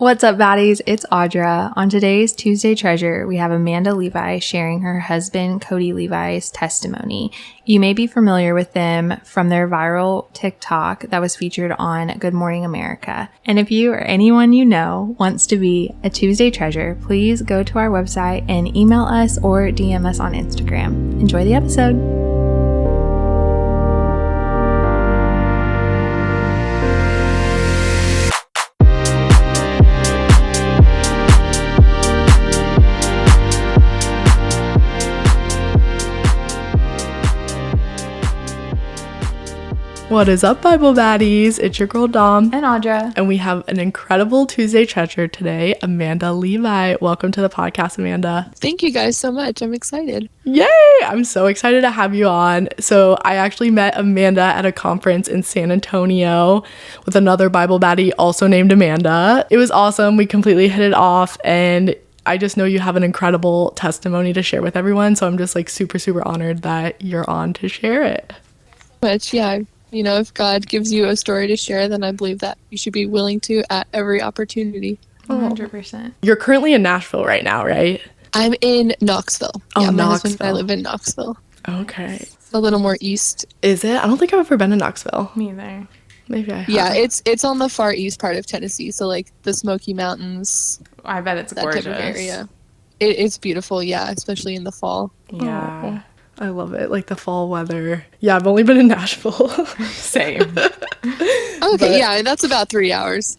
What's up, baddies? It's Audra. On today's Tuesday Treasure, we have Amanda Levi sharing her husband, Cody Levi's testimony. You may be familiar with them from their viral TikTok that was featured on Good Morning America. And if you or anyone you know wants to be a Tuesday Treasure, please go to our website and email us or DM us on Instagram. Enjoy the episode. What is up, Bible Baddies? It's your girl Dom And Audra. And we have an incredible Tuesday Treasure today, Amanda Levi. Welcome to the podcast, Amanda. Thank you guys so much. I'm excited. Yay! I'm so excited to have you on. So I actually met Amanda at a conference in San Antonio with another Bible Baddie also named Amanda. It was awesome. We completely hit it off, and I just know you have an incredible testimony to share with everyone. So I'm just like super honored that you're on to share it. But yeah, you know, if God gives you a story to share, then I believe that you should be willing to at every opportunity. 100%. You're currently in Nashville right now, right? I'm in Knoxville. Oh, yeah, my Knoxville. husband and I live in Knoxville. Okay. A little more east. Is it? I don't think I've ever been to Knoxville. Me either. Maybe I have. Yeah, it's on the far east part of Tennessee, so like the Smoky Mountains. I bet it's that gorgeous. type of area. It's beautiful, yeah, especially in the fall. Yeah. I love it, like the fall weather. Yeah, I've only been in Nashville. Same. Okay, yeah, that's about 3 hours.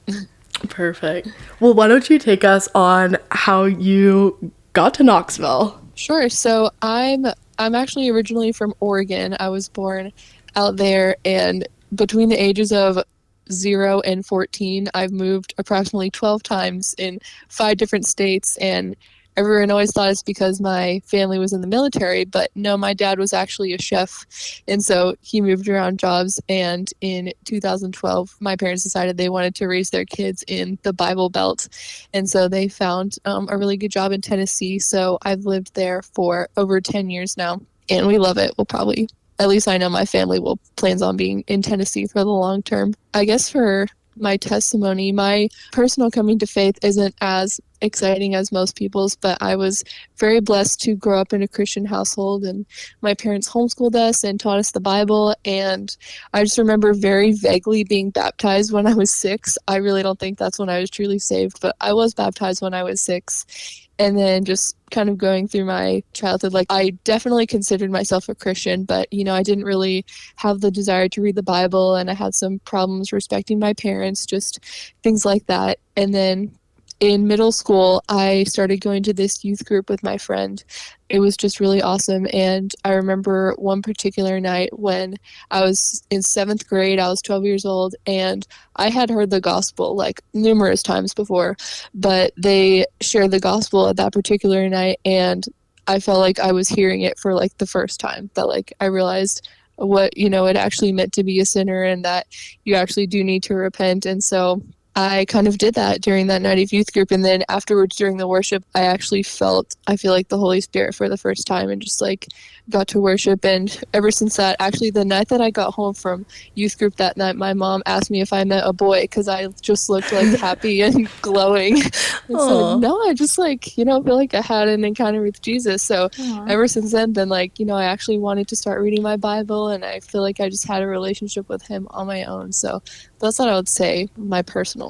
Perfect. Well, why don't you take us on how you got to Knoxville? Sure. So I'm actually originally from Oregon. I was born out there, and between the ages of 0 and 14, I've moved approximately 12 times in 5 different states, and everyone always thought it's because my family was in the military, but no, my dad was actually a chef, and so he moved around jobs, and in 2012, my parents decided they wanted to raise their kids in the Bible Belt, and so they found a really good job in Tennessee, so I've lived there for over 10 years now, and we love it. We'll probably, at least I know my family plans on being in Tennessee for the long term. I guess for my testimony, my personal coming to faith isn't as exciting as most people's, but I was very blessed to grow up in a Christian household, and my parents homeschooled us and taught us the Bible, and I just remember very vaguely being baptized when I was 6. I really don't think that's when I was truly saved, but I was baptized when I was 6. And then just kind of going through my childhood, like I definitely considered myself a Christian, but you know, I didn't really have the desire to read the Bible, and I had some problems respecting my parents, just things like that. And then in middle school, I started going to this youth group with my friend. It was just really awesome. And I remember one particular night when I was in 7th grade, I was 12 years old, and I had heard the gospel like numerous times before, but they shared the gospel at that particular night, and I felt like I was hearing it for like the first time, that like I realized what, you know, it actually meant to be a sinner and that you actually do need to repent. And so I kind of did that during that night of youth group, and then afterwards during the worship, I feel like the Holy Spirit for the first time, and just like got to worship. And ever since that, actually the night that I got home from youth group that night, my mom asked me if I met a boy, because I just looked like happy and glowing. I said, no, I just like, you know, feel like I had an encounter with Jesus. So ever since then, like, you know, I actually wanted to start reading my Bible, and I feel like I just had a relationship with him on my own. So that's what I would say my personal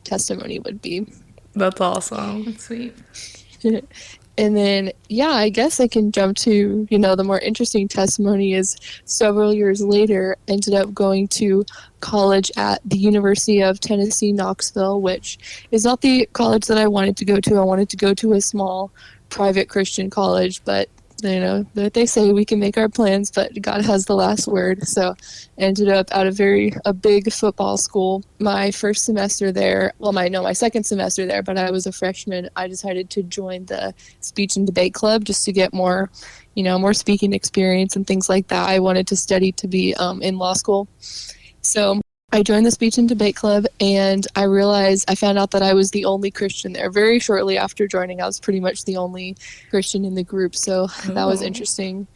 testimony would be. That's awesome. That's sweet. And then, yeah, I guess I can jump to, you know, the more interesting testimony is several years later, ended up going to college at the University of Tennessee, Knoxville, which is not the college that I wanted to go to. I wanted to go to a small private Christian college, but you know, they say we can make our plans, but God has the last word. So I ended up at a big football school. My first semester there, my second semester there, but I was a freshman. I decided to join the speech and debate club just to get more speaking experience and things like that. I wanted to study to be in law school. So I joined the speech and debate club, and I found out that I was the only Christian there. Very shortly after joining, I was pretty much the only Christian in the group, so that was interesting.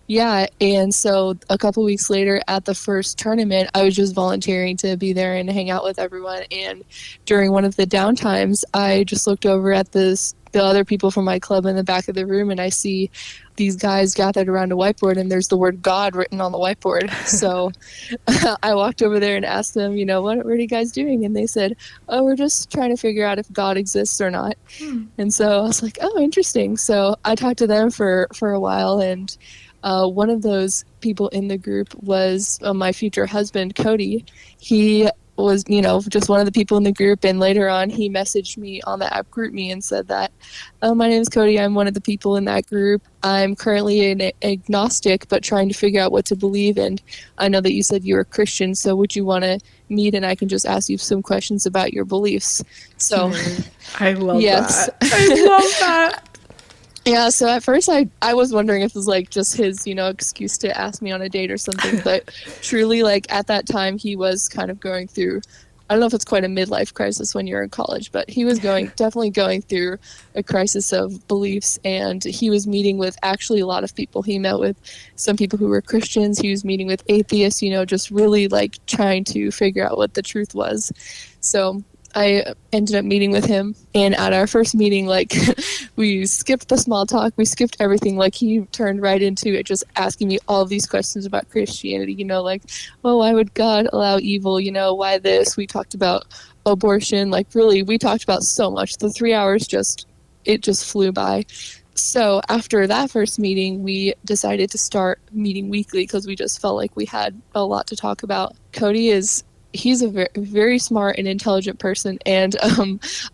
Yeah, and so a couple weeks later at the first tournament, I was just volunteering to be there and hang out with everyone, and during one of the downtimes, I just looked over at the other people from my club in the back of the room, and I see these guys gathered around a whiteboard, and there's the word God written on the whiteboard. So I walked over there and asked them, what are you guys doing? And they said, oh, we're just trying to figure out if God exists or not. And so I was like, oh, interesting. So I talked to them for a while, and one of those people in the group was my future husband, Cody. He was, just one of the people in the group, and later on he messaged me on the app GroupMe and said that, oh, my name is Cody, I'm one of the people in that group. I'm currently an agnostic, but trying to figure out what to believe, and I know that you said you were a Christian, so would you want to meet and I can just ask you some questions about your beliefs? So I love yes. that. I love that. Yeah, so at first I was wondering if it was like just his, excuse to ask me on a date or something, but truly, like, at that time he was kind of going through, I don't know if it's quite a midlife crisis when you're in college, but he was definitely going through a crisis of beliefs, and he was meeting with actually a lot of people. He met with some people who were Christians, he was meeting with atheists, just really like trying to figure out what the truth was. So I ended up meeting with him, and at our first meeting, like, we skipped the small talk, we skipped everything. Like, he turned right into it, just asking me all of these questions about Christianity, like, well, why would God allow evil, why this? We talked about abortion, like, really, we talked about so much. The 3 hours just flew by. So after that first meeting, we decided to start meeting weekly because we just felt like we had a lot to talk about. He's a very, very smart and intelligent person, and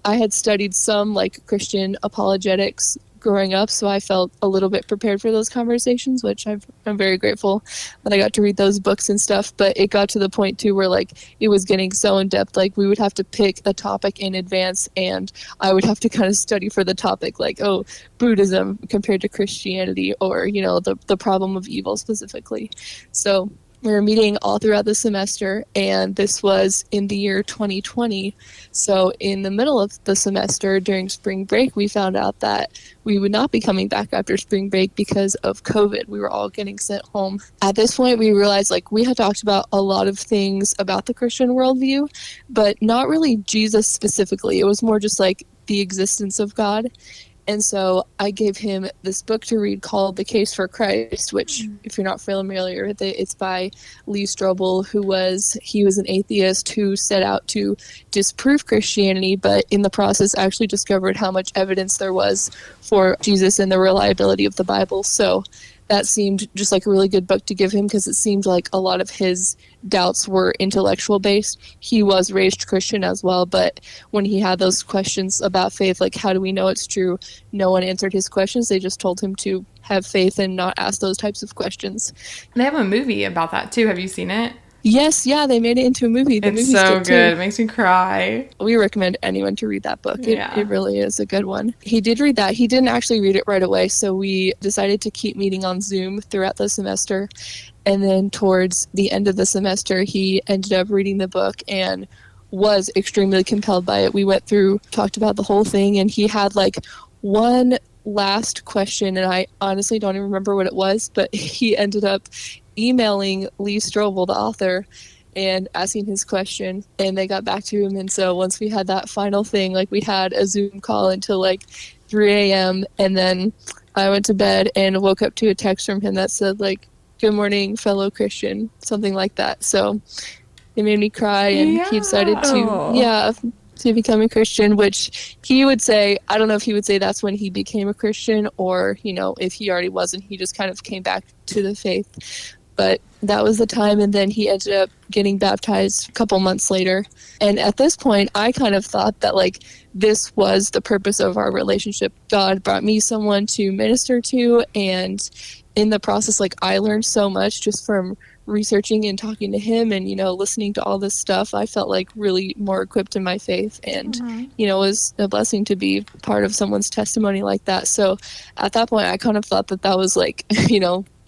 I had studied some like Christian apologetics growing up, so I felt a little bit prepared for those conversations, which I'm very grateful that I got to read those books and stuff. But it got to the point too where like it was getting so in depth, like we would have to pick a topic in advance, and I would have to kind of study for the topic, like, oh, Buddhism compared to Christianity, or the problem of evil specifically. So we were meeting all throughout the semester, and this was in the year 2020. So in the middle of the semester during spring break, we found out that we would not be coming back after spring break because of COVID. We were all getting sent home. At this point, we realized like we had talked about a lot of things about the Christian worldview, but not really Jesus specifically. It was more just like the existence of God. And so I gave him this book to read called The Case for Christ, which, if you're not familiar with it, it's by Lee Strobel, he was an atheist who set out to disprove Christianity, but in the process actually discovered how much evidence there was for Jesus and the reliability of the Bible. So that seemed just like a really good book to give him because it seemed like a lot of his doubts were intellectual based. He was raised Christian as well, but when he had those questions about faith, like how do we know it's true, no one answered his questions. They just told him to have faith and not ask those types of questions. They have a movie about that too. Have you seen it? Yes, yeah, they made it into a movie. The it's so good. It makes me cry. We recommend anyone to read that book. It really is a good one. He did read that. He didn't actually read it right away, so we decided to keep meeting on Zoom throughout the semester. And then towards the end of the semester, he ended up reading the book and was extremely compelled by it. We went through, talked about the whole thing, and he had like one last question, and I honestly don't even remember what it was, but he ended up emailing Lee Strobel, the author, and asking his question, and they got back to him. And so once we had that final thing, like we had a Zoom call until like 3 a.m. and then I went to bed and woke up to a text from him that said like, "Good morning, fellow Christian," something like that. So it made me cry, and he decided to become a Christian, which he would say, I don't know if he would say that's when he became a Christian, or if he already wasn't, he just kind of came back to the faith. But that was the time, and then he ended up getting baptized a couple months later. And at this point, I kind of thought that like this was the purpose of our relationship. God brought me someone to minister to, and in the process, like I learned so much just from researching and talking to him and listening to all this stuff. I felt like really more equipped in my faith, and it was a blessing to be part of someone's testimony like that. So at that point, I kind of thought that was like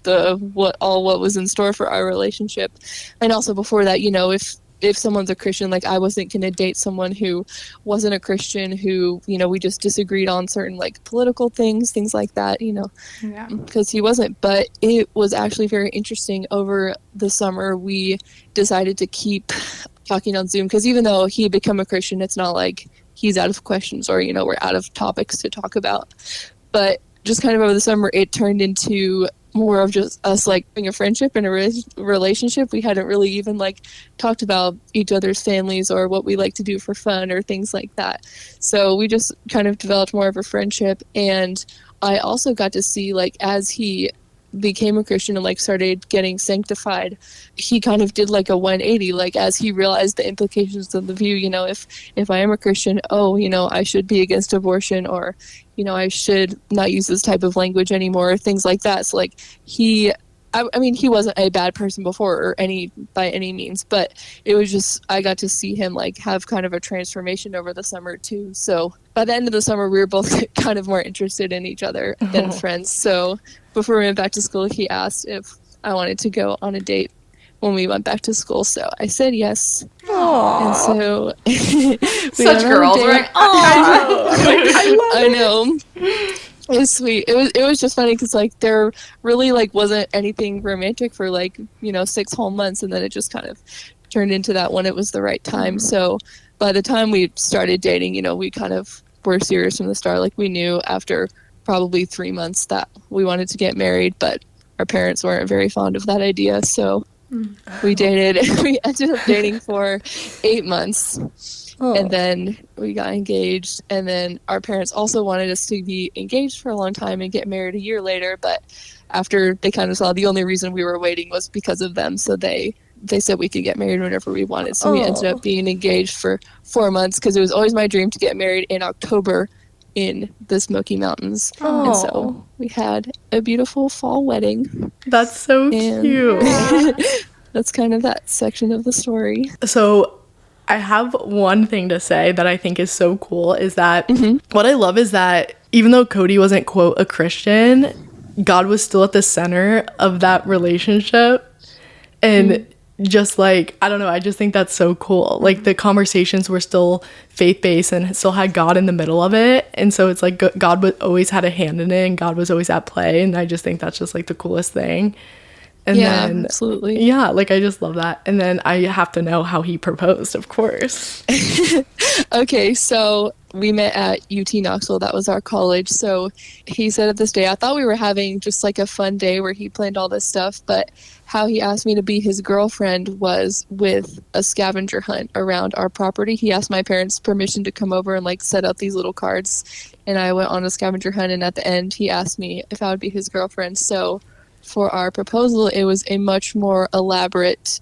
what was in store for our relationship. And also before that, if someone's a Christian, like I wasn't going to date someone who wasn't a Christian, who, you know, we just disagreed on certain like political things like that, you know, because he wasn't. But it was actually very interesting. Over the summer, we decided to keep talking on Zoom, because even though he had become a Christian, it's not like he's out of questions or, you know, we're out of topics to talk about. But just kind of over the summer, it turned into more of just us like having a friendship and a relationship. We hadn't really even like talked about each other's families or what we like to do for fun or things like that. So we just kind of developed more of a friendship. And I also got to see, like, as he became a Christian and like started getting sanctified, he kind of did like a 180, like as he realized the implications of the view, you know, if I am a Christian, oh, you know, I should be against abortion, or, you know, I should not use this type of language anymore, things like that. So like I mean, he wasn't a bad person before or by any means, but it was just, I got to see him like have kind of a transformation over the summer too. So by the end of the summer, we were both kind of more interested in each other than friends. So before we went back to school, he asked if I wanted to go on a date when we went back to school. So I said yes. Aww. And so such girls, right? I know. It was sweet. It was just funny because like there really like wasn't anything romantic for like, you know, 6 whole months, and then it just kind of turned into that when it was the right time. So by the time we started dating, you know, we kind of were serious from the start. Like we knew after probably 3 months that we wanted to get married, but our parents weren't very fond of that idea. So we dated. We ended up dating for 8 months. And then we got engaged, and then our parents also wanted us to be engaged for a long time and get married a year later, but after they kind of saw the only reason we were waiting was because of them, so they said we could get married whenever we wanted. So we ended up being engaged for 4 months, because it was always my dream to get married in October in the Smoky Mountains. And so we had a beautiful fall wedding. That's so cute. That's kind of that section of the story. So I have one thing to say that I think is so cool, is that what I love is that even though Cody wasn't, quote, a Christian, God was still at the center of that relationship. And just like, I don't know, I just think that's so cool. Like the conversations were still faith-based and still had God in the middle of it. And so it's like God always had a hand in it, and God was always at play. And I just think that's just like the coolest thing. And then, absolutely. Yeah, like I just love that. And then I have to know how he proposed, of course. Okay, so we met at UT Knoxville. That was our college. So he said at this day, I thought we were having just like a fun day where he planned all this stuff, but how he asked me to be his girlfriend was with a scavenger hunt around our property. He asked my parents permission to come over and like set up these little cards, and I went on a scavenger hunt, and at the end he asked me if I would be his girlfriend. So for our proposal, it was a much more elaborate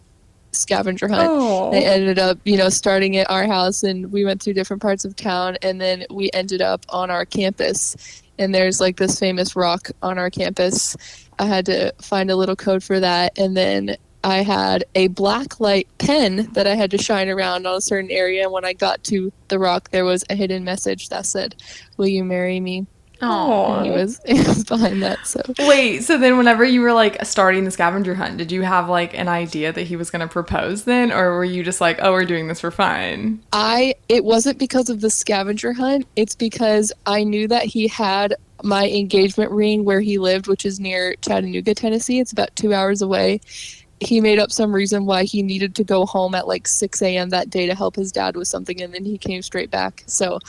scavenger hunt. They ended up, you know, starting at our house, and we went through different parts of town, and then we ended up on our campus, and there's like this famous rock on our campus. I had to find a little code for that, and then I had a black light pen that I had to shine around on a certain area, and when I got to the rock, there was a hidden message that said, "Will you marry me?" Oh, it was behind that. So wait, so then whenever you were like starting the scavenger hunt, did you have like an idea that he was going to propose then, or were you just like, oh, we're doing this for fun? It wasn't because of the scavenger hunt. It's because I knew that he had my engagement ring where he lived, which is near Chattanooga, Tennessee. It's about 2 hours away. He made up some reason why he needed to go home at like 6 a.m. that day to help his dad with something, and then he came straight back. So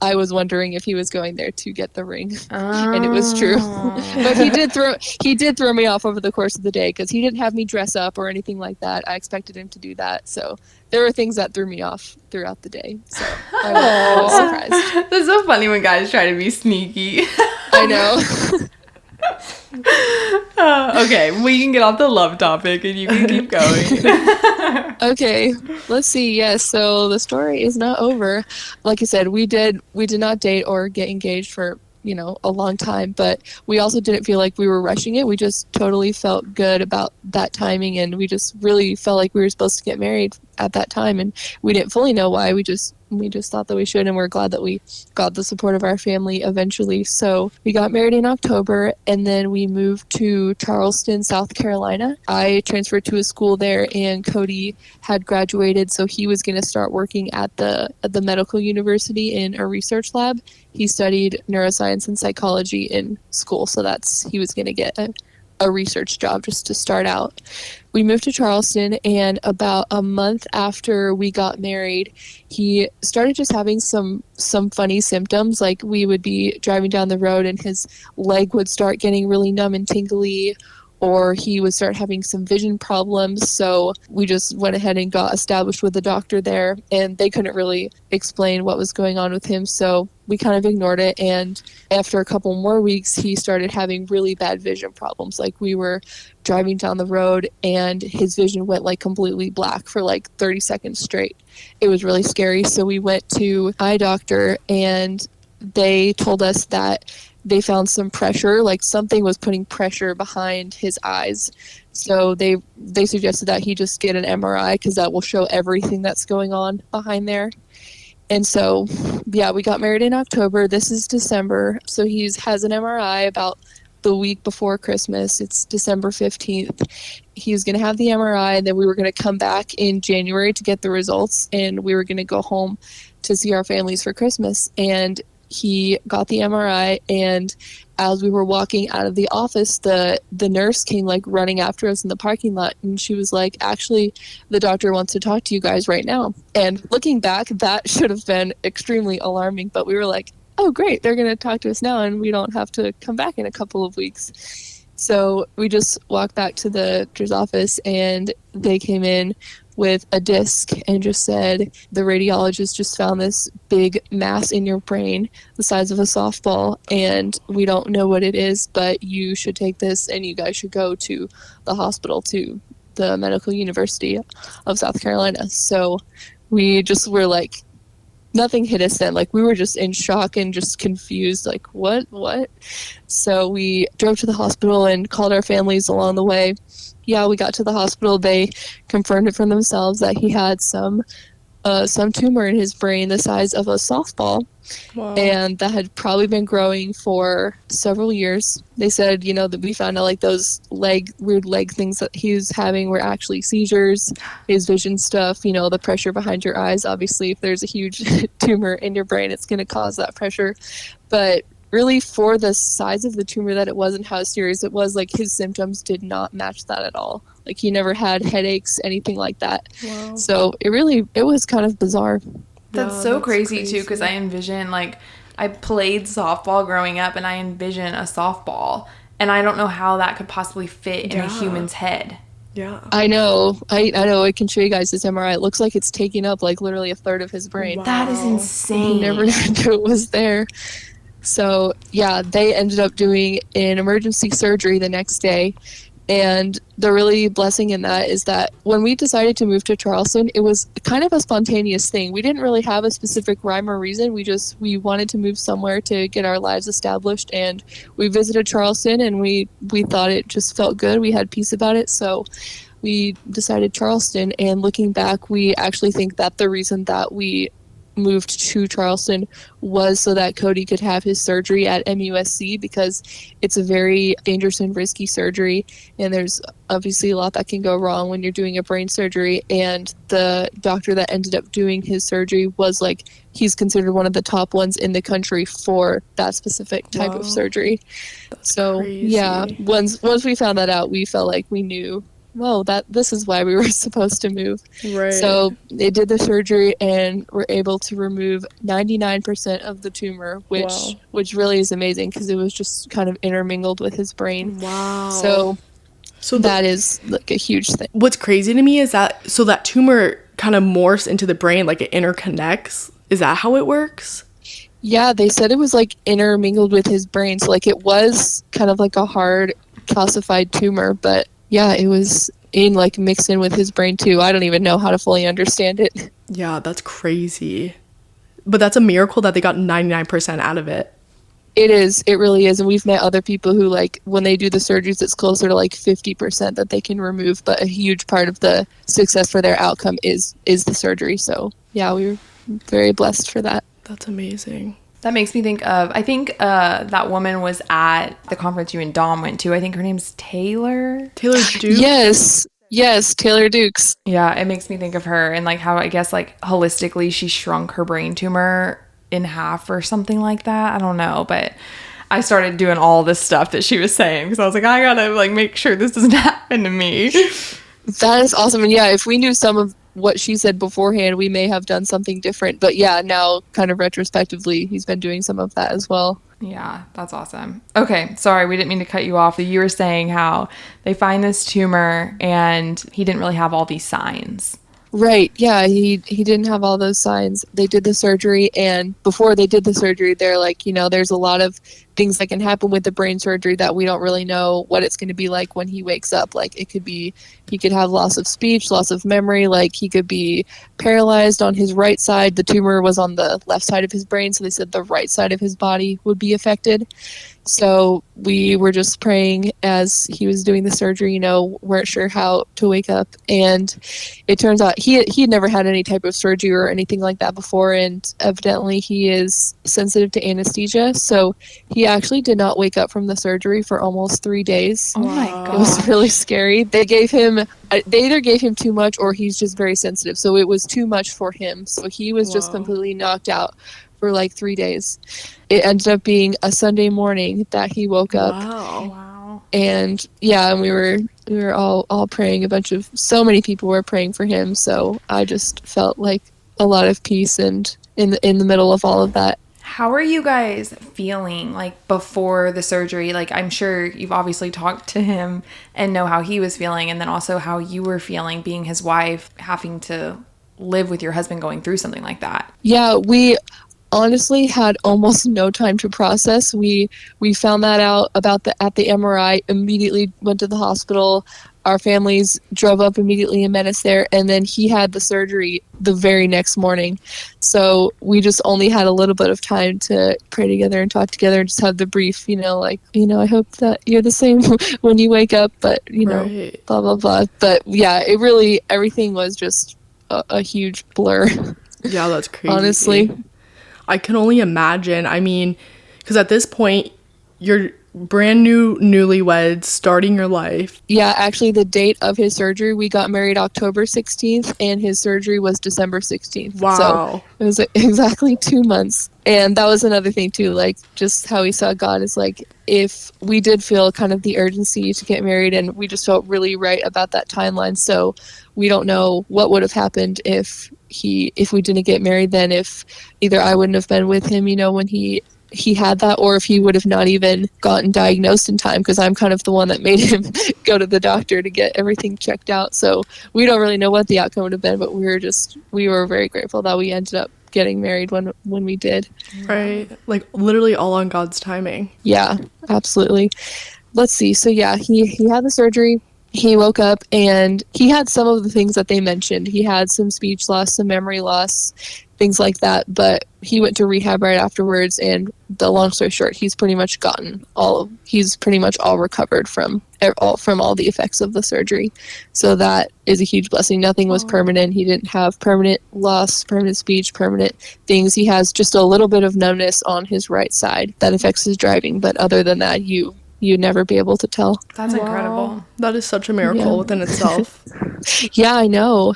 I was wondering if he was going there to get the ring, and it was true. But he did throw me off over the course of the day, because he didn't have me dress up or anything like that. I expected him to do that, so there were things that threw me off throughout the day. So I was surprised. That's so funny when guys try to be sneaky. I know. Okay, we can get off the love topic and you can keep going. Okay, let's see. Yes, so the story is not over. Like I said, we did not date or get engaged for, you know, a long time, but we also didn't feel like we were rushing it. We just totally felt good about that timing, and we just really felt like we were supposed to get married at that time, and we didn't fully know why. We just we just thought that we should, and we're glad that we got the support of our family eventually. So we got married in October, and then we moved to Charleston, South Carolina. I transferred to a school there, and Cody had graduated, so he was going to start working at the medical university in a research lab. He studied neuroscience and psychology in school, so he was going to get a research job just to start out. We moved to Charleston, and about a month after we got married, he started just having some funny symptoms. Like, we would be driving down the road and his leg would start getting really numb and tingly, or he would start having some vision problems. So we just went ahead and got established with the doctor there, and they couldn't really explain what was going on with him. So we kind of ignored it. And after a couple more weeks, he started having really bad vision problems. Like, we were driving down the road and his vision went like completely black for like 30 seconds straight. It was really scary. So we went to eye doctor, and they told us that they found some pressure, like something was putting pressure behind his eyes. So they suggested that he just get an MRI, because that will show everything that's going on behind there. And so, yeah, we got married in October. This is December. So he has an MRI about the week before Christmas. It's December 15th. He was going to have the MRI, and then we were going to come back in January to get the results, and we were going to go home to see our families for Christmas. And he got the MRI, and as we were walking out of the office, the nurse came like running after us in the parking lot, and she was like, actually, the doctor wants to talk to you guys right now. And looking back, that should have been extremely alarming, but we were like, oh great, they're going to talk to us now, and we don't have to come back in a couple of weeks. So we just walked back to the doctor's office, and they came in with a disc and just said, the radiologist just found this big mass in your brain the size of a softball, and we don't know what it is, but you should take this and you guys should go to the hospital, to the Medical University of South Carolina. So we just were like, nothing hit us then. Like, we were just in shock and just confused, like, what? So we drove to the hospital and called our families along the way. Yeah, we got to the hospital. They confirmed it for themselves that he had some tumor in his brain the size of a softball. Wow. And that had probably been growing for several years. They said, that we found out like those weird leg things that he was having were actually seizures, his vision stuff, the pressure behind your eyes. Obviously, if there's a huge tumor in your brain, it's going to cause that pressure. But really, for the size of the tumor that it was and how serious it was, like, his symptoms did not match that at all. Like, he never had headaches, anything like that. Wow. So it was kind of bizarre. That's so crazy too, because I envision, like, I played softball growing up, and I envision a softball, and I don't know how that could possibly fit in a human's head. Yeah. I know. I know. I can show you guys this MRI. It looks like it's taking up like literally a third of his brain. Wow. That is insane. He never knew it was there. So, yeah, they ended up doing an emergency surgery the next day. And the really blessing in that is that when we decided to move to Charleston, it was kind of a spontaneous thing. We didn't really have a specific rhyme or reason. We wanted to move somewhere to get our lives established. And we visited Charleston, and we thought it just felt good. We had peace about it. So we decided Charleston. And looking back, we actually think that the reason that we moved to Charleston was so that Cody could have his surgery at MUSC, because it's a very dangerous and risky surgery, and there's obviously a lot that can go wrong when you're doing a brain surgery. And the doctor that ended up doing his surgery was like, he's considered one of the top ones in the country for that specific type of surgery. That's so crazy. Yeah, once we found that out, we felt like we knew, whoa, this is why we were supposed to move. Right. So they did the surgery and were able to remove 99% of the tumor, which really is amazing, because it was just kind of intermingled with his brain. Wow. So that is like a huge thing. What's crazy to me is that that tumor kind of morphs into the brain, like it interconnects. Is that how it works? Yeah, they said it was like intermingled with his brain. So like it was kind of like a hard calcified tumor, but yeah, it was mixed in with his brain too. I don't even know how to fully understand it. Yeah, that's crazy. But that's a miracle that they got 99% out of it. It is. It really is. And we've met other people who, like, when they do the surgeries, it's closer to like 50% that they can remove. But a huge part of the success for their outcome is the surgery. So yeah, we very blessed for that. That's amazing. That makes me think of, I think that woman was at the conference you and Dom went to. I think her name's Taylor. Taylor Duke? Yes, Taylor Dukes. Yeah, it makes me think of her and like how I guess like holistically she shrunk her brain tumor in half or something like that. I don't know, but I started doing all this stuff that she was saying because I was like, I gotta like make sure this doesn't happen to me. That is awesome. And yeah, if we knew some of what she said beforehand, we may have done something different. But yeah, now kind of retrospectively, he's been doing some of that as well. Yeah, that's awesome. Okay, sorry, we didn't mean to cut you off. You were saying how they find this tumor and he didn't really have all these signs. Right. Yeah, he didn't have all those signs. They did the surgery, and before they did the surgery, they're like, there's a lot of things that can happen with the brain surgery that we don't really know what it's going to be like when he wakes up. Like it could be, he could have loss of speech, loss of memory, like he could be paralyzed on his right side. The tumor was on the left side of his brain, so they said the right side of his body would be affected. So we were just praying as he was doing the surgery, weren't sure how to wake up. And it turns out he had never had any type of surgery or anything like that before. And evidently he is sensitive to anesthesia. So he actually did not wake up from the surgery for almost 3 days. Oh my God. It was really scary. They either gave him too much or he's just very sensitive. So it was too much for him. So he was just completely knocked out for like 3 days. It ended up being a Sunday morning that he woke up. Wow. And yeah, and we were all praying. So many people were praying for him. So I just felt like a lot of peace and in the middle of all of that. How are you guys feeling like before the surgery? Like I'm sure you've obviously talked to him and know how he was feeling, and then also how you were feeling being his wife, having to live with your husband going through something like that. Yeah, we honestly had almost no time to process. We found that out at the MRI, immediately went to the hospital. Our families drove up immediately and met us there, and then he had the surgery the very next morning. So we just only had a little bit of time to pray together and talk together and just have the brief, I hope that you're the same when you wake up, but, right. Blah, blah, blah. But yeah, everything was just a huge blur. Yeah, that's crazy. Honestly. I can only imagine. I mean, because at this point, you're brand new newlyweds starting your life. Yeah, actually the date of his surgery, we got married October 16th and his surgery was December 16th. Wow. So it was exactly 2 months. And that was another thing too, like just how we saw God is like, if we did feel kind of the urgency to get married, and we just felt really right about that timeline. So we don't know what would have happened if we didn't get married then, if either I wouldn't have been with him, when he had that, or if he would have not even gotten diagnosed in time, because I'm kind of the one that made him go to the doctor to get everything checked out. So we don't really know what the outcome would have been, but we were very grateful that we ended up getting married when we did. Right. Like literally all on God's timing. Yeah, absolutely. Let's see. So yeah, he had the surgery. He woke up and he had some of the things that they mentioned. He had some speech loss, some memory loss, things like that. But he went to rehab right afterwards. And the long story short, he's pretty much all recovered from all the effects of the surgery. So that is a huge blessing. Nothing was permanent. He didn't have permanent loss, permanent speech, permanent things. He has just a little bit of numbness on his right side that affects his driving. But other than that, you'd never be able to tell. That's incredible. That is such a miracle within itself. Yeah, I know.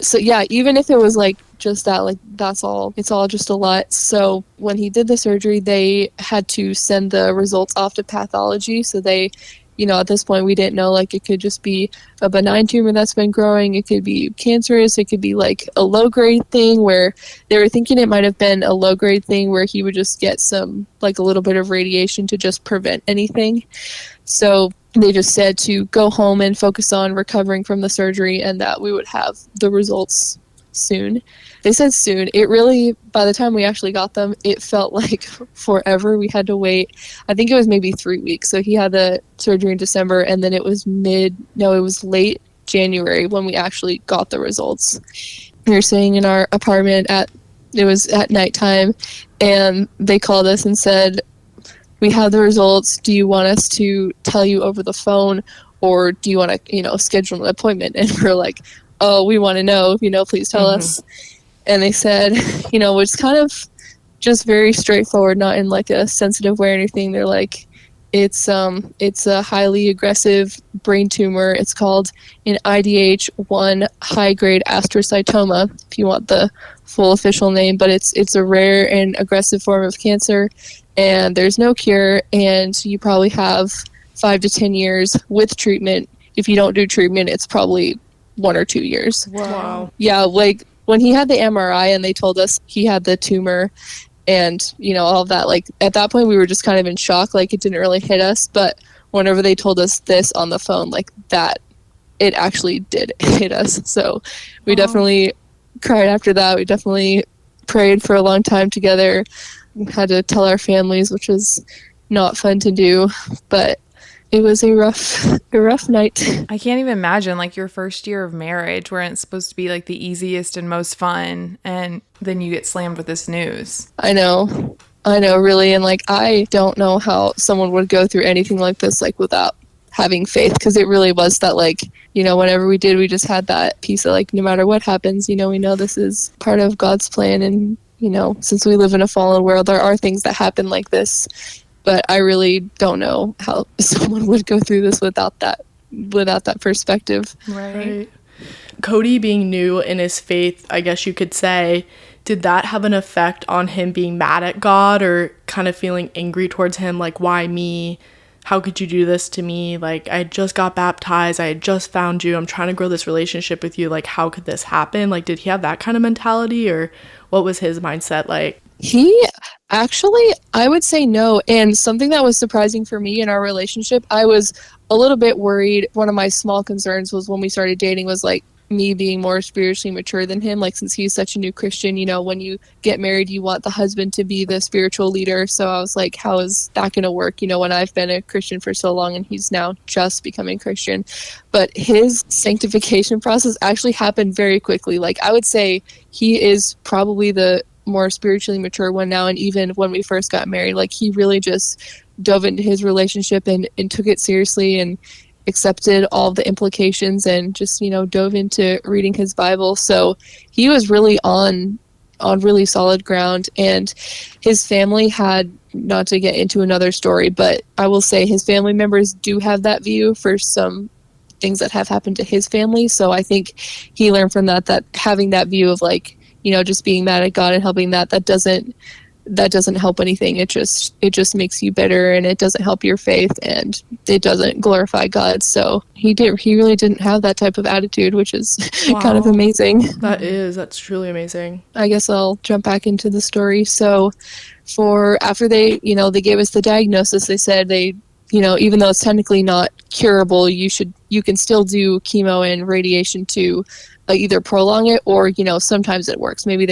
So yeah, even if it was like just that, like that's all, it's all just a lot. So when he did the surgery, they had to send the results off to pathology. So they, at this point we didn't know, like it could just be a benign tumor that's been growing. It could be cancerous. It could be like a low grade thing where they were thinking it might have been a low grade thing where he would just get some, like a little bit of radiation to just prevent anything. So they just said to go home and focus on recovering from the surgery and that we would have the results soon. They said soon. It really, by the time we actually got them, it felt like forever. We had to wait. I think it was maybe 3 weeks. So he had the surgery in December, and then it was late January when we actually got the results. We were staying in our apartment it was at nighttime, and they called us and said, we have the results. Do you want us to tell you over the phone, or do you want to, schedule an appointment? And we're like, oh, we want to know, please tell us. And they said, it's kind of just very straightforward, not in like a sensitive way or anything. They're like, it's a highly aggressive brain tumor. It's called an IDH1 high-grade astrocytoma, if you want the full official name, but it's a rare and aggressive form of cancer, and there's no cure, and you probably have 5 to 10 years with treatment. If you don't do treatment, it's probably 1 or 2 years. Wow. Yeah, like when he had the MRI and they told us he had the tumor, and all of that, like at that point we were just kind of in shock, like it didn't really hit us. But whenever they told us this on the phone, like that, it actually did hit us. So we definitely cried after that. We definitely prayed for a long time together. We had to tell our families, which was not fun to do, but it was a rough night. I can't even imagine, like, your first year of marriage where it's supposed to be like the easiest and most fun, and then you get slammed with this news. I know, really. And like, I don't know how someone would go through anything like this, like, without having faith, because it really was that, like, whenever we did, we just had that piece of, like, no matter what happens, we know this is part of God's plan. And, since we live in a fallen world, there are things that happen like this. But I really don't know how someone would go through this without that perspective. Right. Cody being new in his faith, I guess you could say, did that have an effect on him being mad at God or kind of feeling angry towards him? Like, why me? How could you do this to me? Like, I just got baptized. I had just found you. I'm trying to grow this relationship with you. Like, how could this happen? Like, did he have that kind of mentality, or what was his mindset like? He actually, I would say no. And something that was surprising for me in our relationship, I was a little bit worried. One of my small concerns was when we started dating was like me being more spiritually mature than him. Like, since he's such a new Christian, when you get married, you want the husband to be the spiritual leader. So I was like, how is that going to work? When I've been a Christian for so long and he's now just becoming Christian. But his sanctification process actually happened very quickly. Like, I would say he is probably the more spiritually mature one now. And even when we first got married, like, he really just dove into his relationship and took it seriously and accepted all the implications and just dove into reading his Bible. So he was really on really solid ground. And his family had, not to get into another story, but I will say his family members do have that view for some things that have happened to his family. So I think he learned from that having that view of, like, just being mad at God and helping that doesn't help anything. It just makes you bitter, and it doesn't help your faith, and it doesn't glorify God. So he really didn't have that type of attitude, which is kind of amazing. That's truly amazing. I guess I'll jump back into the story. So after they gave us the diagnosis, they said even though it's technically not curable, you can still do chemo and radiation to either prolong it, or sometimes it works. Maybe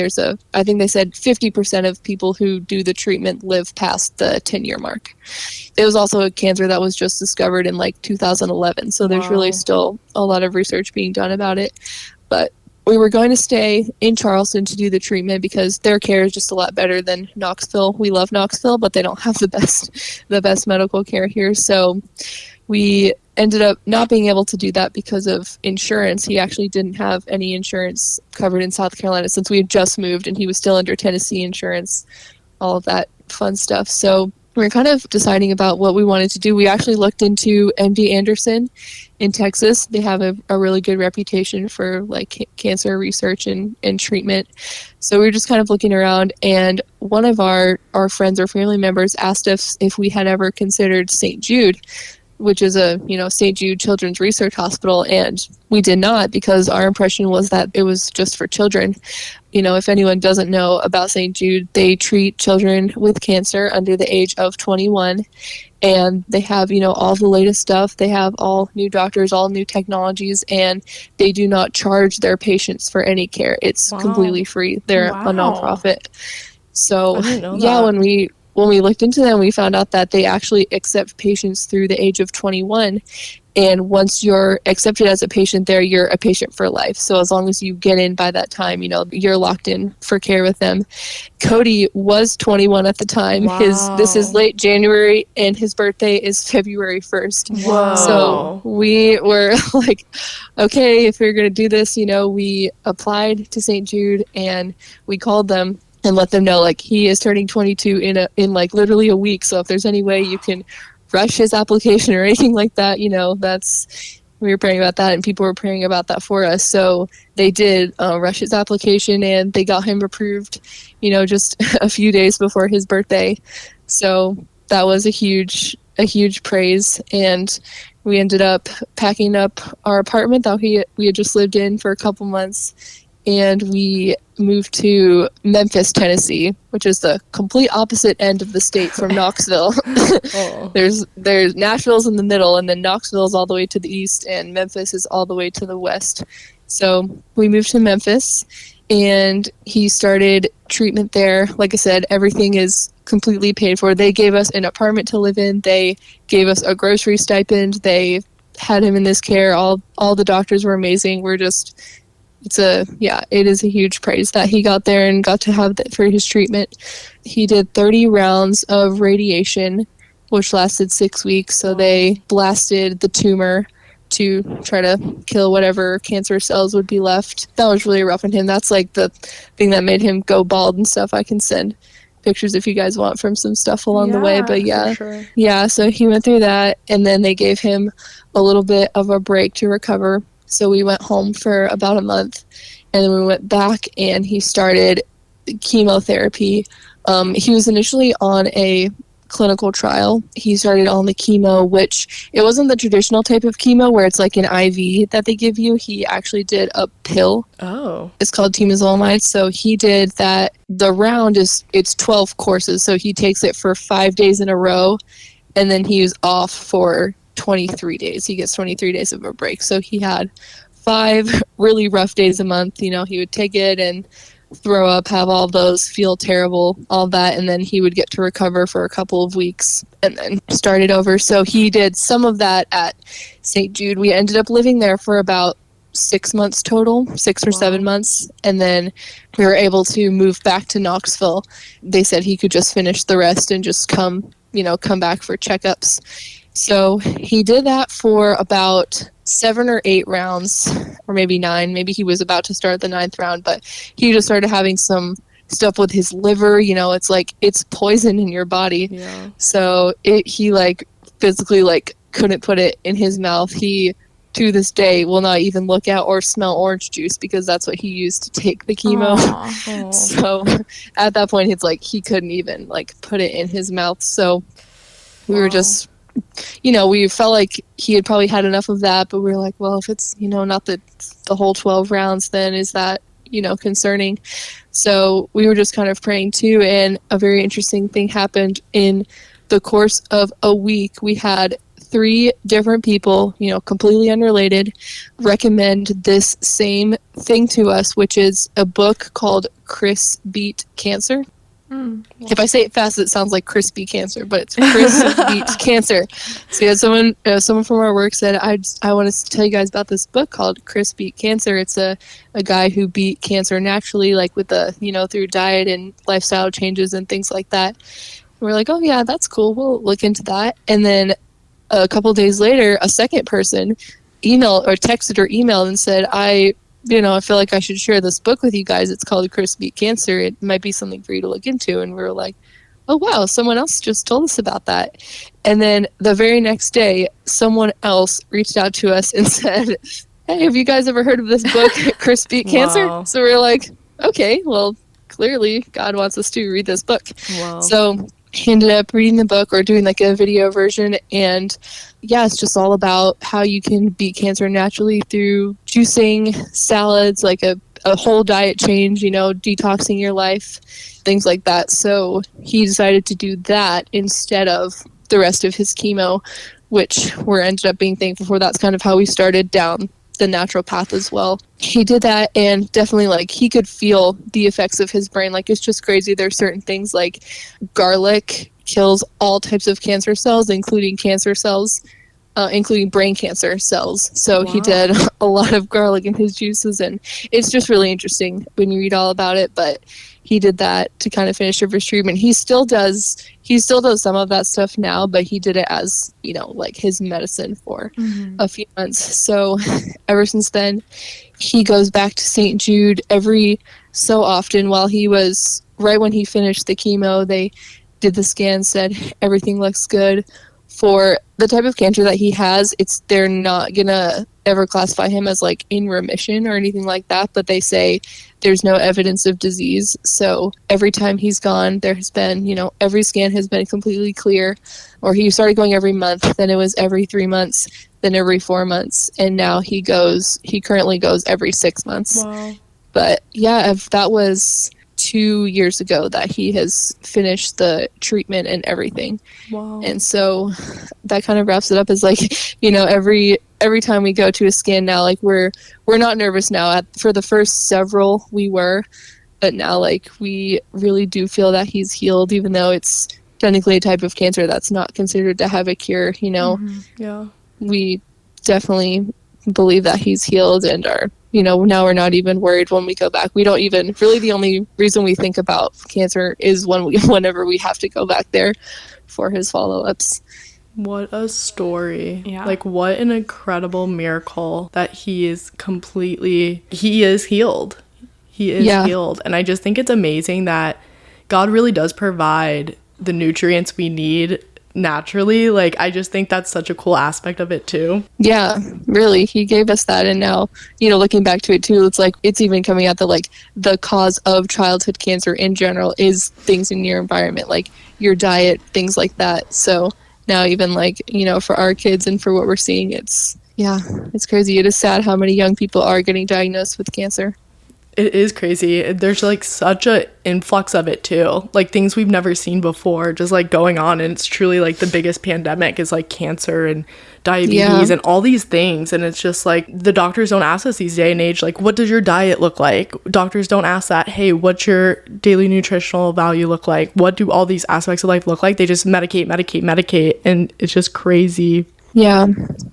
I think they said 50% of people who do the treatment live past the 10-year mark. It was also a cancer that was just discovered in like 2011, so there's really still a lot of research being done about it. But we were going to stay in Charleston to do the treatment because their care is just a lot better than Knoxville. We love Knoxville, but they don't have the best medical care here. So we ended up not being able to do that because of insurance. He actually didn't have any insurance covered in South Carolina since we had just moved, and he was still under Tennessee insurance, all of that fun stuff. So we were kind of deciding about what we wanted to do. We actually looked into MD Anderson in Texas. They have a really good reputation for like cancer research and treatment. So we were just kind of looking around, and one of our friends or family members asked us if we had ever considered St. Jude, which is a St. Jude Children's Research Hospital, and we did not, because our impression was that it was just for children. If anyone doesn't know about St. Jude, they treat children with cancer under the age of 21, and they have all the latest stuff. They have all new doctors, all new technologies, and they do not charge their patients for any care. It's completely free. They're a nonprofit. So yeah, when we looked into them, we found out that they actually accept patients through the age of 21. And once you're accepted as a patient there, you're a patient for life. So as long as you get in by that time, you're locked in for care with them. Cody was 21 at the time. Wow. This is late January, and his birthday is February 1st. Whoa. So we were like, okay, if we're going to do this, we applied to St. Jude, and we called them and let them know, like, he is turning 22 in like literally a week. So if there's any way you can rush his application or anything like that, we were praying about that, and people were praying about that for us. So they did rush his application, and they got him approved, just a few days before his birthday. So that was a huge praise. And we ended up packing up our apartment that we had just lived in for a couple months, and we moved to Memphis, Tennessee, which is the complete opposite end of the state from Knoxville. Oh. There's Nashville's in the middle, and then Knoxville's all the way to the east, and Memphis is all the way to the west. So we moved to Memphis, and he started treatment there. Like I said, everything is completely paid for. They gave us an apartment to live in. They gave us a grocery stipend. They had him in this care. All the doctors were amazing. It is a huge praise that he got there and got to have that for his treatment. He did 30 rounds of radiation, which lasted 6 weeks. So they blasted the tumor to try to kill whatever cancer cells would be left. That was really rough on him. That's like the thing that made him go bald and stuff. I can send pictures if you guys want from some stuff along the way. But so he went through that, and then they gave him a little bit of a break to recover. So we went home for about a month, and then we went back, and he started chemotherapy. He was initially on a clinical trial. He started on the chemo, which it wasn't the traditional type of chemo where it's like an IV that they give you. He actually did a pill. Oh. It's called temozolomide. So he did that. The round it's 12 courses. So he takes it for 5 days in a row, and then he was off for 23 days. He gets 23 days of a break. So he had 5 really rough days a month. He would take it and throw up, have all those, feel terrible, all that, and then he would get to recover for a couple of weeks and then start it over. So he did some of that at St. Jude. We ended up living there for about 6 months total, 6 or 7 months, and then we were able to move back to Knoxville. They said he could just finish the rest and just come back for checkups. So he did that for about 7 or 8 rounds, or maybe 9. Maybe he was about to start the 9th round, but he just started having some stuff with his liver. It's like it's poison in your body. Yeah. So he like physically like couldn't put it in his mouth. He to this day will not even look at or smell orange juice because that's what he used to take the chemo. So at that point, it's like he couldn't even like put it in his mouth. So we were just, we felt like he had probably had enough of that, but we were like, well, if it's, not the whole 12 rounds, then is that, concerning? So we were just kind of praying too, and a very interesting thing happened in the course of a week. We had 3 different people, completely unrelated, recommend this same thing to us, which is a book called Chris Beat Cancer. If I say it fast, it sounds like crispy cancer, but it's Chris Beat Cancer. So yeah, someone from our work said, I want to tell you guys about this book called Chris Beat Cancer. It's a guy who beat cancer naturally, like with through diet and lifestyle changes and things like that. And we're like, oh yeah, that's cool. We'll look into that. And then a couple days later, a second person texted or emailed and said, I feel like I should share this book with you guys. It's called Chris Beat Cancer. It might be something for you to look into. And we were like, oh, wow, someone else just told us about that. And then the very next day, someone else reached out to us and said, hey, have you guys ever heard of this book, Chris Beat Cancer? Wow. So we were like, okay, well, clearly God wants us to read this book. Wow. So he ended up reading the book or doing like a video version, and it's just all about how you can beat cancer naturally through juicing, salads, like a whole diet change, detoxing your life, things like that. So he decided to do that instead of the rest of his chemo, which we're ended up being thankful for. That's kind of how we started down the natural path as well. He did that, and definitely like he could feel the effects of his brain. Like it's just crazy. There's certain things like garlic kills all types of cancer cells, including cancer cells. including brain cancer cells. So he did a lot of garlic in his juices, and it's just really interesting when you read all about it. But he did that to kind of finish up his treatment. He still does some of that stuff now, but he did it as, like his medicine for a few months. So ever since then, he goes back to St. Jude every so often. While he was, right when he finished the chemo, they did the scan, said everything looks good. For the type of cancer that he has, they're not gonna ever classify him as like in remission or anything like that, but they say there's no evidence of disease. So every time he's gone, there has been, every scan has been completely clear. Or he started going every month, then it was every 3 months, then every 4 months, and now he currently goes every 6 months. Wow. But yeah, if that was 2 years ago that he has finished the treatment and everything. Wow. And so that kind of wraps it up as like, every time we go to a scan now, like we're not nervous now. For the first several we were, but now like we really do feel that he's healed, even though it's technically a type of cancer that's not considered to have a cure. Yeah. We definitely believe that he's healed and are, now we're not even worried when we go back. We don't even, really the only reason we think about cancer is whenever we have to go back there for his follow-ups. What a story. Yeah. Like, what an incredible miracle that he is healed. He is healed. And I just think it's amazing that God really does provide the nutrients we need naturally. Like, I just think that's such a cool aspect of it too. Yeah, really, he gave us that. And now, looking back to it too, it's like it's even coming out that like the cause of childhood cancer in general is things in your environment, like your diet, things like that. So now even like, for our kids and for what we're seeing, it's crazy. It is sad how many young people are getting diagnosed with cancer. It is crazy. There's like such a influx of it too, like things we've never seen before just like going on, and it's truly like the biggest pandemic is like cancer and diabetes and all these things. And it's just like the doctors don't ask us these day and age, like, what does your diet look like? Doctors don't ask that. Hey, what's your daily nutritional value look like? What do all these aspects of life look like? They just medicate, and it's just crazy. Yeah.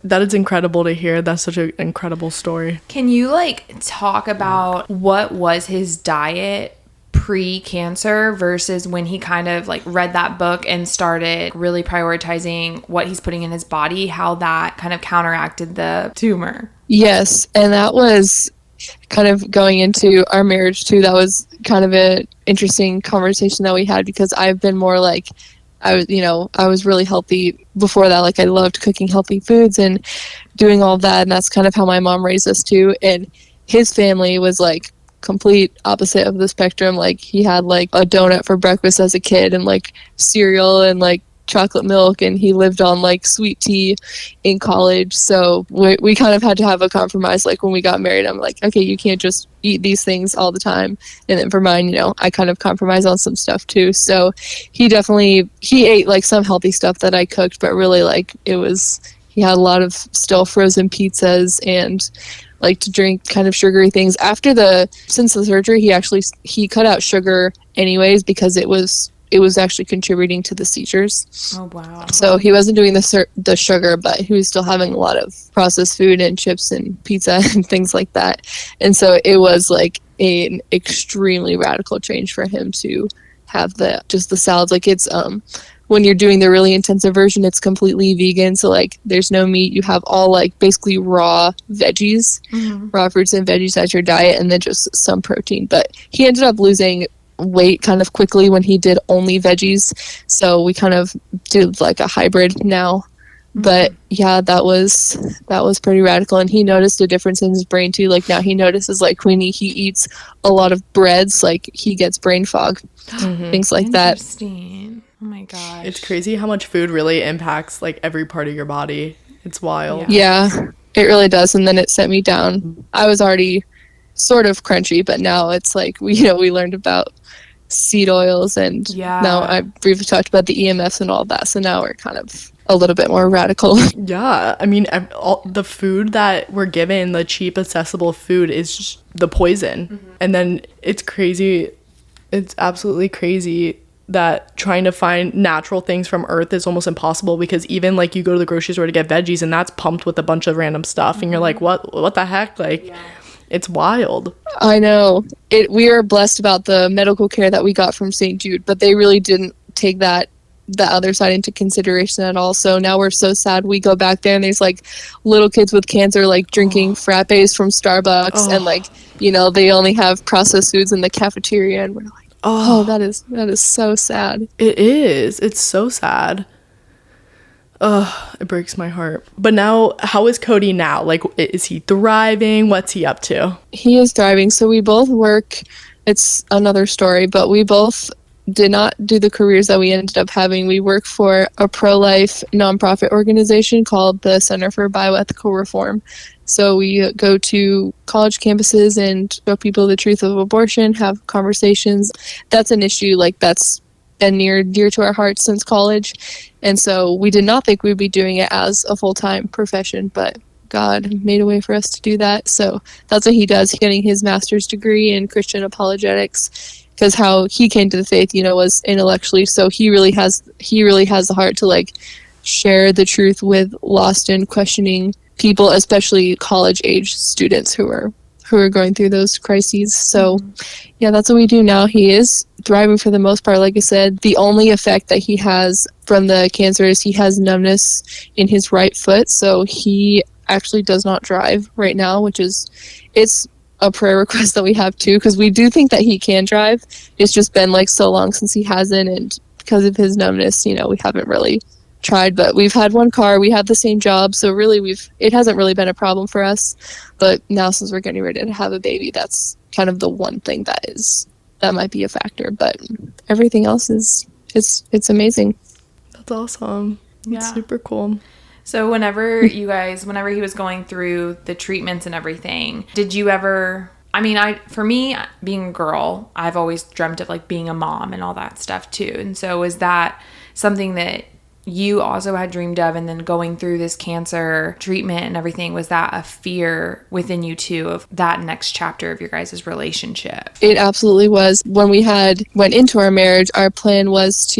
That is incredible to hear. That's such an incredible story. Can you like talk about what was his diet pre-cancer versus when he kind of like read that book and started really prioritizing what he's putting in his body, how that kind of counteracted the tumor? Yes. And that was kind of going into our marriage too. That was kind of an interesting conversation that we had, because I've been more like, I was really healthy before that. Like I loved cooking healthy foods and doing all that. And that's kind of how my mom raised us too. And his family was like complete opposite of the spectrum. Like he had like a donut for breakfast as a kid and like cereal and like chocolate milk, and he lived on like sweet tea in college. So we kind of had to have a compromise. Like when we got married, I'm like, okay, you can't just eat these things all the time. And then for mine, I kind of compromise on some stuff too. So he ate like some healthy stuff that I cooked, but really like he had a lot of still frozen pizzas and like to drink kind of sugary things. Since the surgery, he cut out sugar anyways, because it was actually contributing to the seizures. Oh, wow. So he wasn't doing the sugar, but he was still having a lot of processed food and chips and pizza and things like that. And so it was like an extremely radical change for him to have the salads. Like it's, when you're doing the really intensive version, it's completely vegan. So like there's no meat. You have all like basically raw veggies, raw fruits and veggies as your diet, and then just some protein. But he ended up losing weight kind of quickly when he did only veggies, so we kind of did like a hybrid now. But yeah, that was pretty radical, and he noticed a difference in his brain too. Like now he notices like when he eats a lot of breads, like he gets brain fog, things like that. Interesting. Oh my gosh, it's crazy how much food really impacts like every part of your body. It's wild. Yeah, it really does. And then it sent me down. I was already sort of crunchy, but now it's like we learned about seed oils, and now I briefly talked about the EMFs and all that, so now we're kind of a little bit more radical. Yeah, I mean, all the food that we're given, the cheap accessible food, is just the poison. And then it's crazy, it's absolutely crazy that trying to find natural things from earth is almost impossible, because even like you go to the grocery store to get veggies and that's pumped with a bunch of random stuff and you're like, what the heck? Like, it's wild. I know. We are blessed about the medical care that we got from St. Jude, but they really didn't take the other side into consideration at all. So now we're so sad. We go back there and there's like little kids with cancer like drinking frappes from Starbucks, and like, you know, they only have processed foods in the cafeteria, and we're like, that is so sad. It is. It's so sad. It breaks my heart. But now, how is Cody now? Like, is he thriving? What's he up to? He is thriving. So we both work. It's another story, but we both did not do the careers that we ended up having. We work for a pro-life nonprofit organization called the Center for Bioethical Reform. So we go to college campuses and show people the truth of abortion, have conversations. That's an issue like that's been near and dear to our hearts since college. And so we did not think we'd be doing it as a full-time profession, but God made a way for us to do that. So that's what he does, getting his master's degree in Christian apologetics, because how he came to the faith, you know, was intellectually. So he really has the heart to like share the truth with lost and questioning people, especially college age students who are going through those crises. So yeah, that's what we do now. He is thriving for the most part. Like I said, the only effect that he has from the cancer is he has numbness in his right foot. So he actually does not drive right now, which is, it's a prayer request that we have too, because we do think that he can drive. It's just been like so long since he hasn't, and because of his numbness, you know, we haven't really tried. But we've had one car, we have the same job, so really it hasn't really been a problem for us. But now since we're getting ready to have a baby, that's kind of the one thing that might be a factor. But everything else it's amazing. That's awesome. That's super cool. So whenever he was going through the treatments and everything, did you ever, I mean, for me, being a girl, I've always dreamt of like being a mom and all that stuff too. And so was that something that you also had dreamed of? And then going through this cancer treatment and everything, was that a fear within you too of that next chapter of your guys' relationship? It absolutely was. When we went into our marriage, our plan was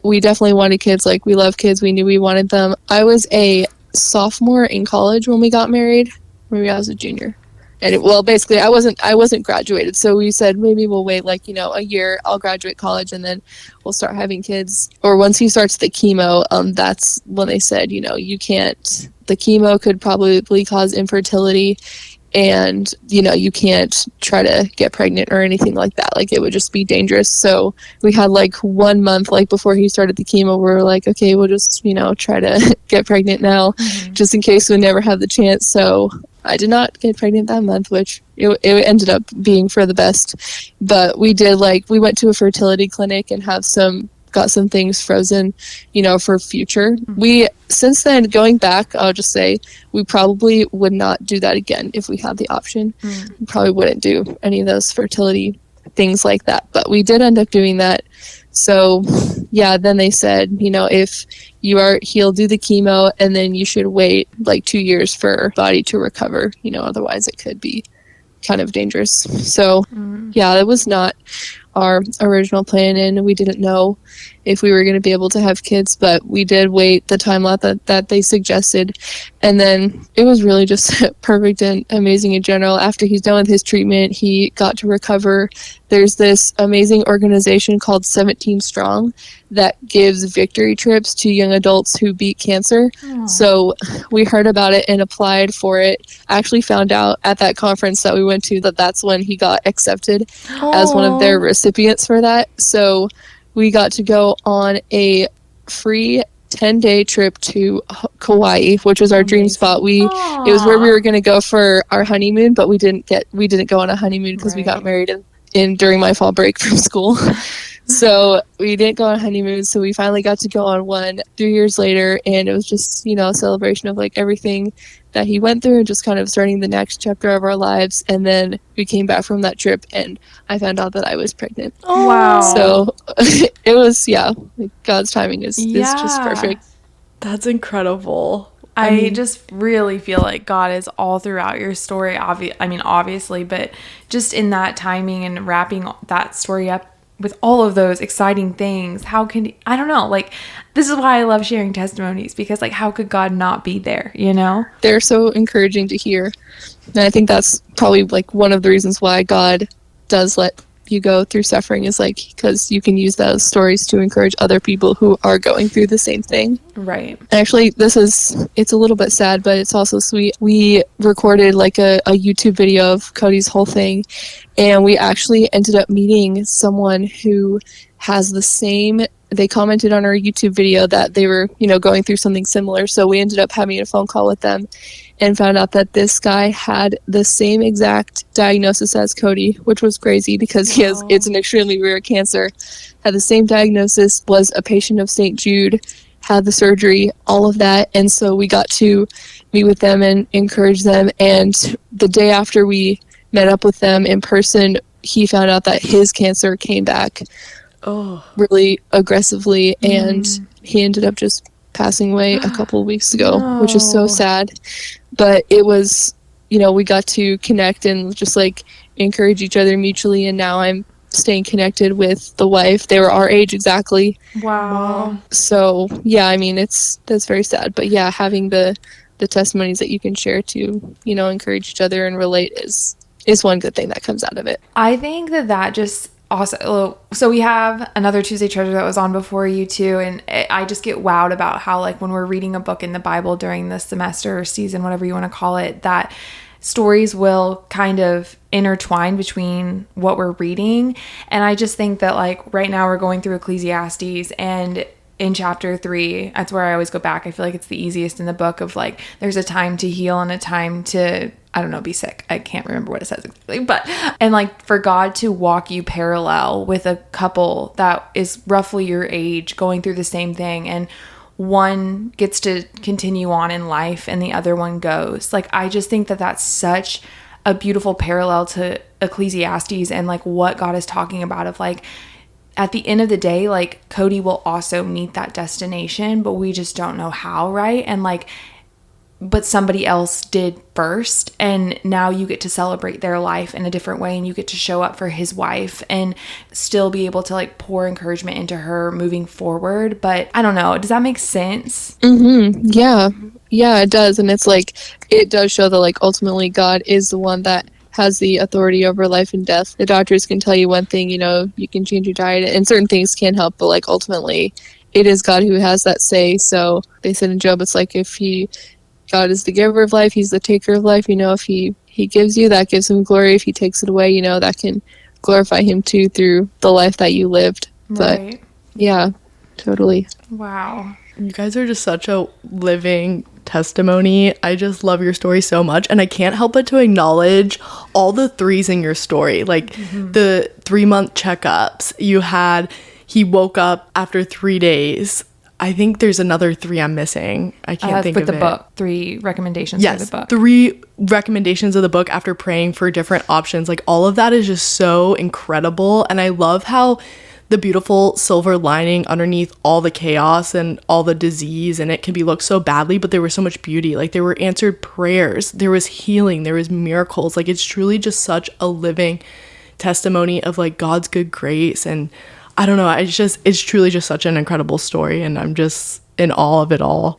we definitely wanted kids. Like, we love kids. We knew we wanted them. I was a sophomore in college when we got married. Maybe I was a junior. And basically I wasn't graduated. So we said, maybe we'll wait like, you know, a year, I'll graduate college and then we'll start having kids. Or once he starts the chemo, that's when they said, you know, the chemo could probably cause infertility, and, you know, you can't try to get pregnant or anything like that. Like, it would just be dangerous. So we had like 1 month, like before he started the chemo, we were like, okay, we'll just, you know, try to get pregnant now, just in case we never have the chance. So I did not get pregnant that month, which it ended up being for the best. But we went to a fertility clinic and got some things frozen, you know, for future. Since then, going back, I'll just say we probably would not do that again if we had the option. We probably wouldn't do any of those fertility things like that. But we did end up doing that. So yeah, then they said, you know, if he'll do the chemo, and then you should wait like 2 years for your body to recover, you know, otherwise it could be kind of dangerous. So yeah, it was not our original plan, and we didn't know if we were going to be able to have kids, but we did wait the timeline that they suggested. And then it was really just perfect and amazing in general. After he's done with his treatment, he got to recover. There's this amazing organization called 17 Strong that gives victory trips to young adults who beat cancer. So we heard about it and applied for it. I actually found out at that conference that we went to that's when he got accepted as one of their recipients for that. So we got to go on a free 10-day trip to Kauai, which was our dream spot. It was where we were going to go for our honeymoon, but we didn't go on a honeymoon because we got married during my fall break from school. So we didn't go on a honeymoon. So we finally got to go on one 3 years later, and it was just, you know, a celebration of like everything that he went through and just kind of starting the next chapter of our lives. And then we came back from that trip and I found out that I was pregnant. Oh, wow. So it was, like God's timing is just perfect. That's incredible. I just really feel like God is all throughout your story. Obviously, but just in that timing and wrapping that story up with all of those exciting things, how can, I don't know, like, this is why I love sharing testimonies, because like, how could God not be there, you know? They're so encouraging to hear. And I think that's probably like one of the reasons why God does let you go through suffering, is like because you can use those stories to encourage other people who are going through the same thing. Right. Actually, it's a little bit sad, but it's also sweet. We recorded like a YouTube video of Cody's whole thing, and we actually ended up meeting someone who has the same. They commented on our YouTube video that they were, going through something similar. So we ended up having a phone call with them and found out that this guy had the same exact diagnosis as Cody, which was crazy because it's an extremely rare cancer. Had the same diagnosis, was a patient of St. Jude, had the surgery, all of that. And so we got to meet with them and encourage them. And the day after we met up with them in person, he found out that his cancer came back really aggressively, and he ended up just passing away a couple of weeks ago, which is so sad. But it was, we got to connect and just like encourage each other mutually, and now I'm staying connected with the wife. They were our age exactly. Wow. So yeah, I mean, that's very sad, but yeah, having the testimonies that you can share to, encourage each other and relate is one good thing that comes out of it. I think that just also, so we have another Tuesday Treasure that was on before you too, and I just get wowed about how, like, when we're reading a book in the Bible during the semester or season, whatever you want to call it, that stories will kind of intertwine between what we're reading. And I just think that, like, right now we're going through Ecclesiastes, and in chapter 3, that's where I always go back. I feel like it's the easiest in the book of, like, there's a time to heal and a time to, I don't know, be sick. I can't remember what it says exactly, but, and like for God to walk you parallel with a couple that is roughly your age going through the same thing, and one gets to continue on in life and the other one goes. Like, I just think that that's such a beautiful parallel to Ecclesiastes and like what God is talking about of like, at the end of the day, like, Cody will also meet that destination, but we just don't know how, right? And like, but somebody else did first, and now you get to celebrate their life in a different way, and you get to show up for his wife and still be able to like pour encouragement into her moving forward. But I don't know, does that make sense? Yeah, it does. And it's like, it does show that like ultimately God is the one that has the authority over life and death. The doctors can tell you one thing, you can change your diet and certain things can help, but like ultimately it is God who has that say. So they said in Job, it's like, God is the giver of life, he's the taker of life, if he gives you, that gives him glory. If he takes it away, that can glorify him too through the life that you lived. Right. But yeah, totally. Wow. You guys are just such a living testimony. I just love your story so much, and I can't help but to acknowledge all the threes in your story, like the 3-month checkups you had. He woke up after 3 days. I think there's another 3 I'm missing. I can't think of it. With the book, 3 recommendations for the book. 3 recommendations of the book after praying for different options. Like, all of that is just so incredible. And I love how the beautiful silver lining underneath all the chaos and all the disease, and it can be looked so badly, but there was so much beauty. Like, there were answered prayers, there was healing, there was miracles. Like, it's truly just such a living testimony of like God's good grace. And I don't know, it's truly just such an incredible story, and I'm just in awe of it all.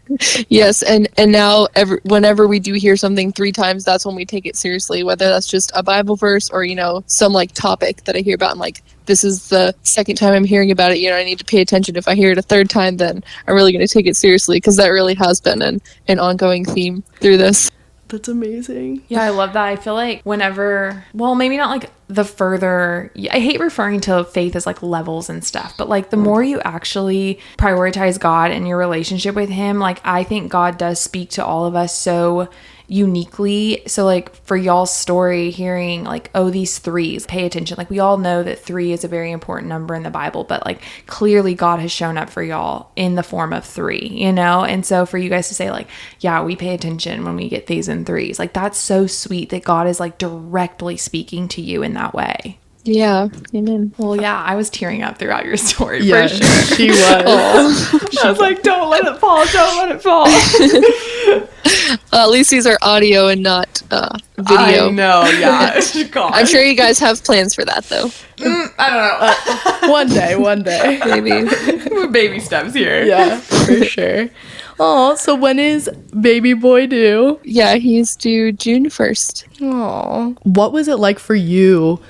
Yes, and now whenever we do hear something 3 times, that's when we take it seriously, whether that's just a Bible verse or, some like topic that I hear about. I'm like, this is the 2nd time I'm hearing about it, I need to pay attention. If I hear it a 3rd time, then I'm really going to take it seriously, because that really has been an ongoing theme through this. That's amazing. Yeah, I love that. I feel like whenever, well, maybe not like the further, I hate referring to faith as like levels and stuff, but like the more you actually prioritize God and your relationship with him, like I think God does speak to all of us so uniquely. So like for y'all's story, hearing like, oh, these 3s, pay attention. Like, we all know that 3 is a very important number in the Bible, but like clearly God has shown up for y'all in the form of 3, and so for you guys to say like, yeah, we pay attention when we get these in 3s, like that's so sweet that God is like directly speaking to you in that way. Yeah, amen. Well, yeah, I was tearing up throughout your story Yeah, for sure. she was. I was like, don't let it fall, don't let it fall. At least these are audio and not video. I know, yeah. God. I'm sure you guys have plans for that, though. I don't know. One day. Maybe. We're baby steps here. Yeah, for sure. Oh, so when is baby boy due? Yeah, he's due June 1st. Oh, what was it like for you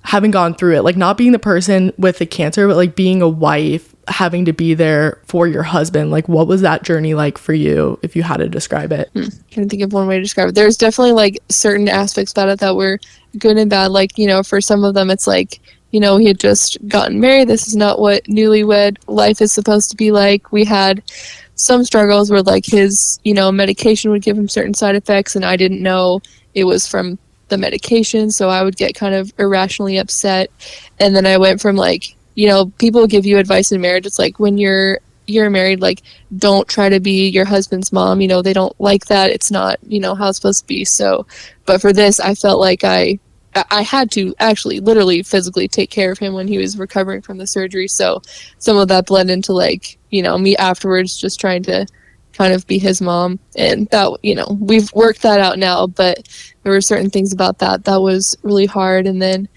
having gone through it? Like not being the person with the cancer, but like being a wife, having to be there for your husband. Like what was that journey like for you if you had to describe it? Can't think of one way to describe it. There's definitely like certain aspects about it that were good and bad. Like, you know, for some of them, it's like, you know, he had just gotten married. This is not what newlywed life is supposed to be like. We had some struggles where like his, you know, medication would give him certain side effects, and I didn't know it was from the medication, so I would get kind of irrationally upset. And then I went from like, you know, people give you advice in marriage. It's like when you're married, like don't try to be your husband's mom. You know, they don't like that. It's not, you know, how it's supposed to be. So, but for this, I felt like I had to actually literally physically take care of him when he was recovering from the surgery. So some of that bled into like, you know, me afterwards just trying to kind of be his mom. And that, you know, we've worked that out now, but there were certain things about that was really hard. And then,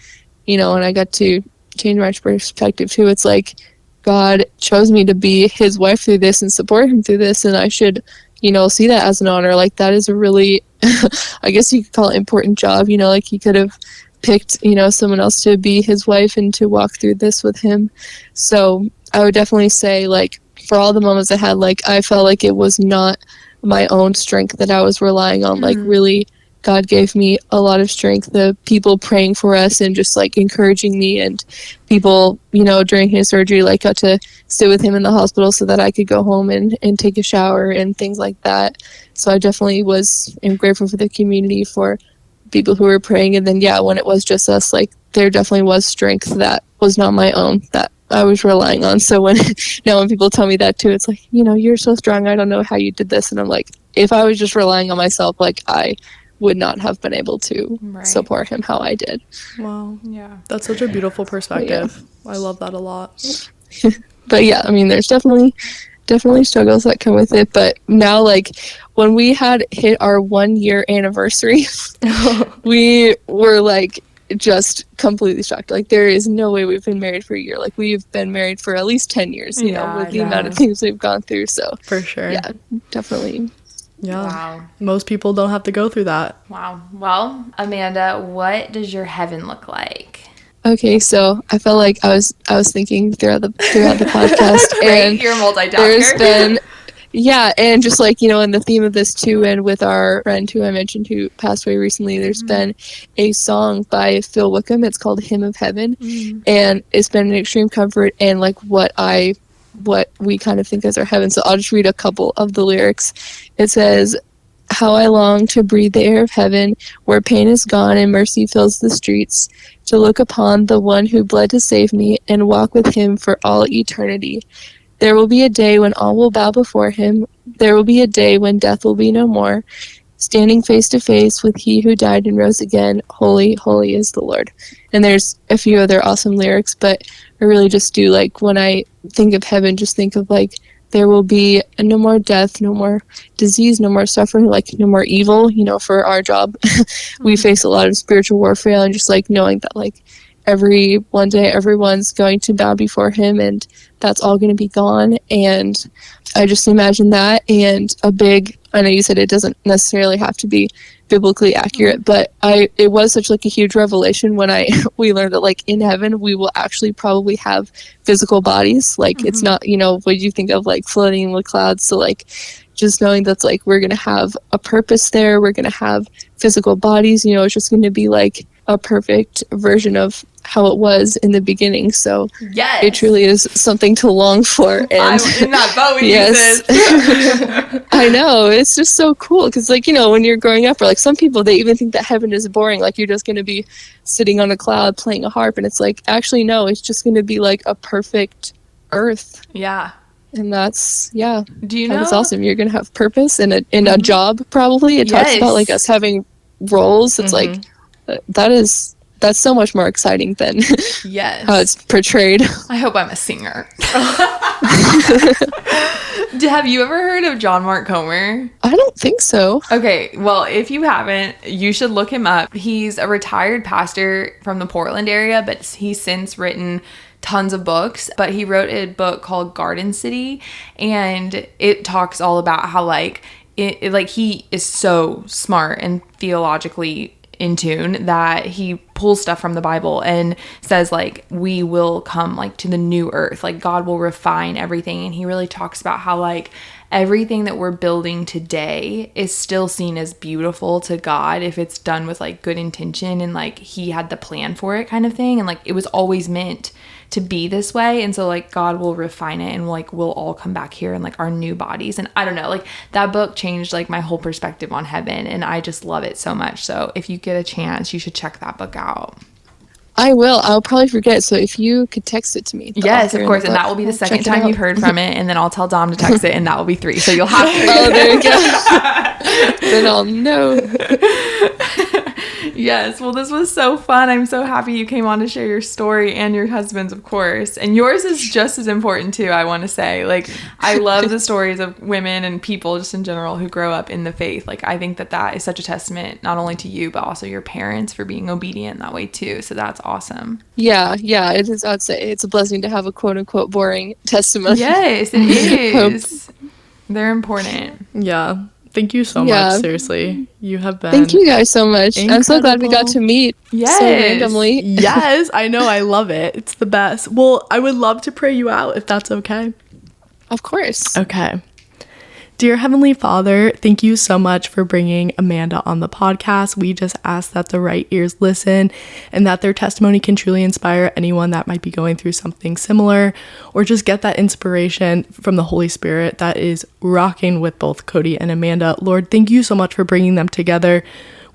you know, and I got to change my perspective too. It's like God chose me to be his wife through this and support him through this, and I should, you know, see that as an honor. Like that is a really I guess you could call it important job. You know, like he could have picked, you know, someone else to be his wife and to walk through this with him. So I would definitely say, like, for all the moments I had, like, I felt like it was not my own strength that I was relying on. Like, really, God gave me a lot of strength. The people praying for us and just, like, encouraging me, and people, you know, during his surgery, like, got to sit with him in the hospital so that I could go home and take a shower and things like that. So I definitely am grateful for the community, for people who were praying. And then, yeah, when it was just us, like, there definitely was strength that was not my own, that I was relying on. So when people tell me that too, it's like, you know, you're so strong, I don't know how you did this. And I'm like, if I was just relying on myself, like, I would not have been able to support him how I did. Wow. Yeah. That's such a beautiful perspective. Yeah. I love that a lot. But yeah, I mean, there's definitely struggles that come with it. But now, like, when we had hit our 1 year anniversary, we were like just completely shocked. Like, there is no way we've been married for a year. Like, we've been married for at least 10 years, you know, with the amount of things we've gone through. So for sure. Yeah, definitely. Yeah. Wow. Most people don't have to go through that. Wow. Well, Amanda, what does your heaven look like? Okay, so I felt like I was thinking throughout the podcast, and you're a multitasker. There's been, yeah, and just like, you know, in the theme of this too, and with our friend who I mentioned who passed away recently, there's been a song by Phil Wickham. It's called "Hymn of Heaven," and it's been an extreme comfort and like what we kind of think as our heaven. So I'll just read a couple of the lyrics. It says, "How I long to breathe the air of heaven, where pain is gone and mercy fills the streets, to look upon the one who bled to save me and walk with him for all eternity. There will be a day when all will bow before him. There will be a day when death will be no more. Standing face to face with he who died and rose again. Holy, holy is the Lord." And there's a few other awesome lyrics, but I really just do, like, when I think of heaven, just think of, like, there will be no more death, no more disease, no more suffering, like, no more evil. You know, for our job, we face a lot of spiritual warfare, and just, like, knowing that, like, one day everyone's going to bow before him, and that's all going to be gone. And I just imagine that, and I know you said it doesn't necessarily have to be biblically accurate, but it was such like a huge revelation when we learned that, like, in heaven we will actually probably have physical bodies. Like, it's not, you know, what you think of like floating in the clouds. So, like, just knowing that's, like, we're gonna have a purpose there, we're gonna have physical bodies, you know, it's just gonna be like a perfect version of how it was in the beginning. So yes, it truly is something to long for. And I'm in that boat with yes, I know, it's just so cool because, like, you know, when you're growing up, or like some people, they even think that heaven is boring, like you're just going to be sitting on a cloud playing a harp, and it's like, actually no, it's just going to be like a perfect earth. Yeah. And that's, yeah, do you know, that's awesome. You're going to have purpose and a job. Probably it talks about like us having roles. It's like that is that's so much more exciting than Yes. how it's portrayed. I hope I'm a singer. Have you ever heard of John Mark Comer? I don't think so. Okay, well, if you haven't, you should look him up. He's a retired pastor from the Portland area, but he's since written tons of books. But he wrote a book called Garden City, and it talks all about how like he is so smart and theologically in tune that he pulls stuff from the Bible and says like we will come like to the new earth, like God will refine everything. And he really talks about how like everything that we're building today is still seen as beautiful to God if it's done with like good intention, and like he had the plan for it kind of thing, and like it was always meant to be this way. And so like God will refine it, and like we'll all come back here in like our new bodies. And I don't know, like that book changed like my whole perspective on heaven, and I just love it so much. So if you get a chance, you should check that book out. I will. I'll probably forget. So if you could text it to me. Yes, of course. And that will be the second time you've heard from it. And then I'll tell Dom to text it, and that will be 3. So you'll have to. Oh, there you go. Then I'll know. Yes. Well, this was so fun. I'm so happy you came on to share your story, and your husband's, of course. And yours is just as important too, I want to say. Like, I love the stories of women and people just in general who grow up in the faith. Like, I think that is such a testament, not only to you, but also your parents for being obedient that way too. So that's awesome. Yeah, it is. I'd say it's a blessing to have a quote unquote boring testimony. Yes, it is. They're important. Yeah. Thank you so much. Seriously, you have been. Thank you guys so much. Incredible. I'm so glad we got to meet. Yes. So randomly. Yes, I know. I love it. It's the best. Well, I would love to pray you out if that's okay. Of course. Okay. Dear Heavenly Father, thank you so much for bringing Amanda on the podcast. We just ask that the right ears listen, and that their testimony can truly inspire anyone that might be going through something similar, or just get that inspiration from the Holy Spirit that is rocking with both Cody and Amanda. Lord, thank you so much for bringing them together.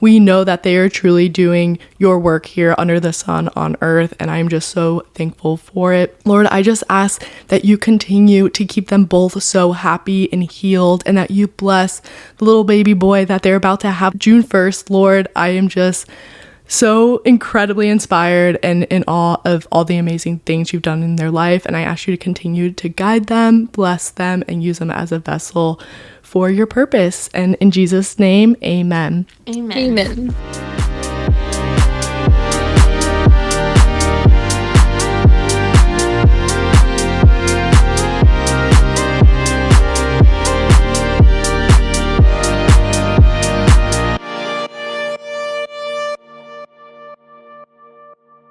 We know that they are truly doing your work here under the sun on earth, and I'm just so thankful for it. Lord, I just ask that you continue to keep them both so happy and healed, and that you bless the little baby boy that they're about to have June 1st. Lord, I am just so incredibly inspired and in awe of all the amazing things you've done in their life, and I ask you to continue to guide them, bless them, and use them as a vessel for your purpose. And in Jesus' name, amen. Amen. Amen.